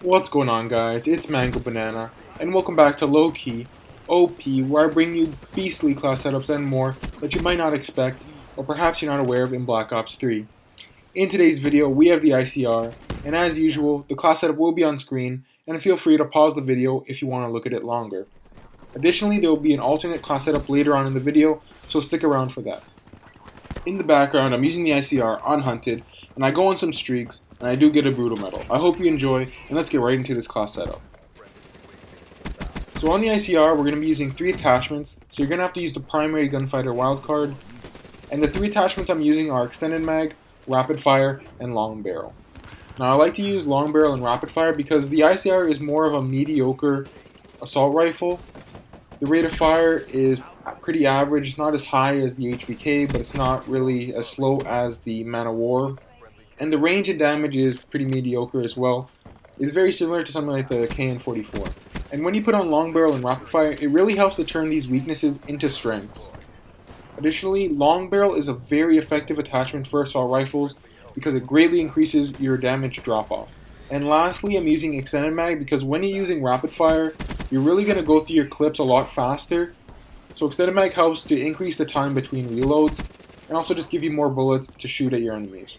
What's going on, guys? It's mangobanana, and welcome back to Lowkey OP, where I bring you beastly class setups and more that you might not expect, or perhaps you're not aware of in Black Ops 3. In today's video, we have the ICR, and as usual, the class setup will be on screen, and feel free to pause the video if you want to look at it longer. Additionally, there will be an alternate class setup later on in the video, so stick around for that. In the background, I'm using the ICR on Hunted, and I go on some streaks, and I do get a brutal medal. I hope you enjoy, and let's get right into this class setup. So on the ICR, we're going to be using 3 attachments, so you're going to have to use the primary gunfighter wildcard, and the 3 attachments I'm using are extended mag, rapid fire, and long barrel. Now I like to use long barrel and rapid fire because the ICR is more of a mediocre assault rifle. The rate of fire is pretty average. It's not as high as the HVK, but it's not really as slow as the Man of War. And the range and damage is pretty mediocre as well. It's very similar to something like the KN-44. And when you put on long barrel and rapid fire, it really helps to turn these weaknesses into strengths. Additionally, long barrel is a very effective attachment for assault rifles because it greatly increases your damage drop-off. And lastly, I'm using extended mag because when you're using rapid fire, you're really going to go through your clips a lot faster. So extended mag helps to increase the time between reloads and also just give you more bullets to shoot at your enemies.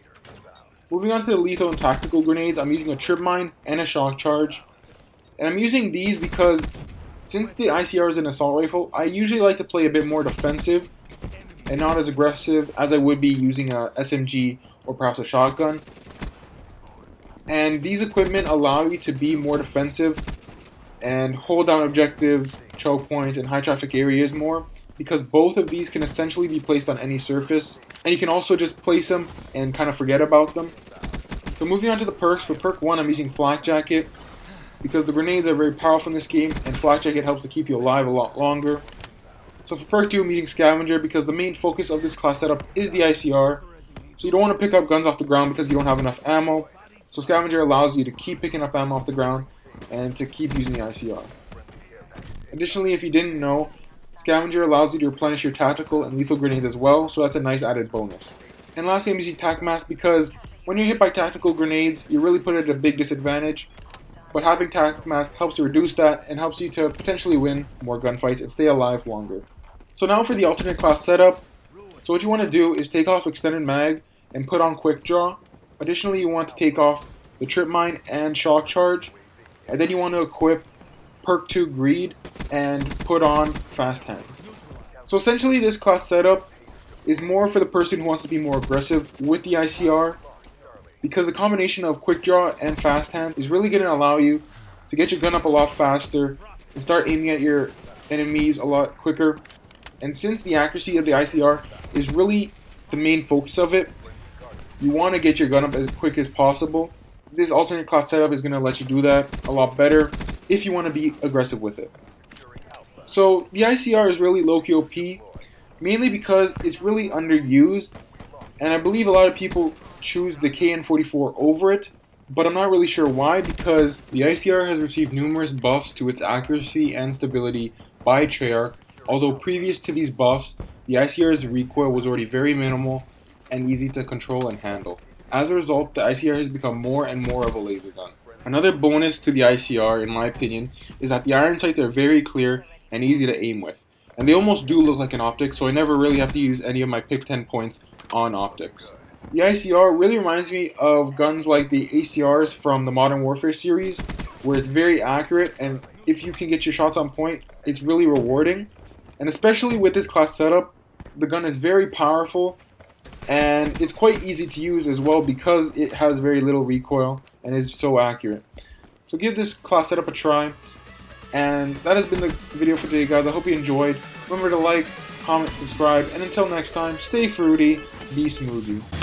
Moving on to the lethal and tactical grenades, I'm using a trip mine and a shock charge. And I'm using these because since the ICR is an assault rifle, I usually like to play a bit more defensive and not as aggressive as I would be using a SMG or perhaps a shotgun. And these equipment allow you to be more defensive and hold down objectives, choke points, and high traffic areas more because both of these can essentially be placed on any surface, and you can also just place them and kind of forget about them. So moving on to the perks, for perk 1 I'm using Flak Jacket because the grenades are very powerful in this game and Flak Jacket helps to keep you alive a lot longer. So for perk 2 I'm using Scavenger because the main focus of this class setup is the ICR, so you don't want to pick up guns off the ground because you don't have enough ammo. So Scavenger allows you to keep picking up ammo off the ground and to keep using the ICR. Additionally, if you didn't know, Scavenger allows you to replenish your tactical and lethal grenades as well, so that's a nice added bonus. And lastly, I'm using Tac Mask because when you're hit by tactical grenades, you're really put at a big disadvantage. But having Tac Mask helps to reduce that and helps you to potentially win more gunfights and stay alive longer. So now for the alternate class setup. So what you want to do is take off extended mag and put on quick draw. Additionally, you want to take off the trip mine and shock charge. And then you want to equip perk 2 greed and put on fast hands. So essentially this class setup is more for the person who wants to be more aggressive with the ICR because the combination of quick draw and fast hand is really going to allow you to get your gun up a lot faster and start aiming at your enemies a lot quicker. And since the accuracy of the ICR is really the main focus of it, you want to get your gun up as quick as possible. This alternate class setup is going to let you do that a lot better if you want to be aggressive with it. So the ICR is really Lowkey OP, mainly because it's really underused, and I believe a lot of people choose the KN-44 over it, but I'm not really sure why because the ICR has received numerous buffs to its accuracy and stability by Treyarch, although previous to these buffs, the ICR's recoil was already very minimal and easy to control and handle. As a result, the ICR has become more and more of a laser gun. Another bonus to the ICR, in my opinion, is that the iron sights are very clear and easy to aim with. And they almost do look like an optic, so I never really have to use any of my pick 10 points on optics. The ICR really reminds me of guns like the ACRs from the Modern Warfare series, where it's very accurate, and if you can get your shots on point, it's really rewarding. And especially with this class setup, the gun is very powerful, and it's quite easy to use as well because it has very little recoil and is so accurate. So give this class setup a try. And that has been the video for today, guys. I hope you enjoyed. Remember to like, comment, subscribe, and until next time, stay fruity, be smoothie.